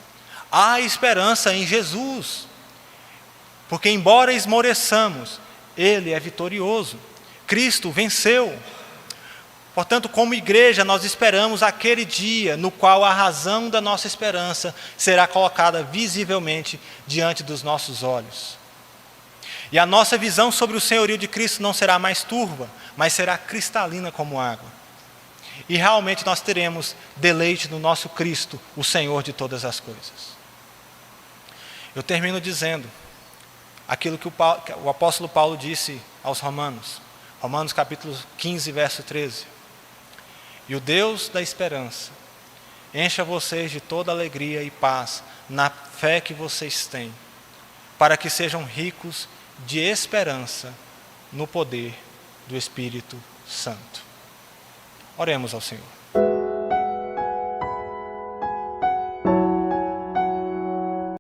Há esperança em Jesus. Porque embora esmoreçamos, Ele é vitorioso. Cristo venceu. Portanto, como igreja, nós esperamos aquele dia no qual a razão da nossa esperança será colocada visivelmente diante dos nossos olhos. E a nossa visão sobre o senhorio de Cristo não será mais turva, mas será cristalina como água. E realmente nós teremos deleite no nosso Cristo, o Senhor de todas as coisas. Eu termino dizendo aquilo que o apóstolo Paulo disse aos Romanos. Romanos capítulo 15, verso 13. E o Deus da esperança encha vocês de toda alegria e paz na fé que vocês têm, para que sejam ricos de esperança no poder do Espírito Santo. Oremos ao Senhor.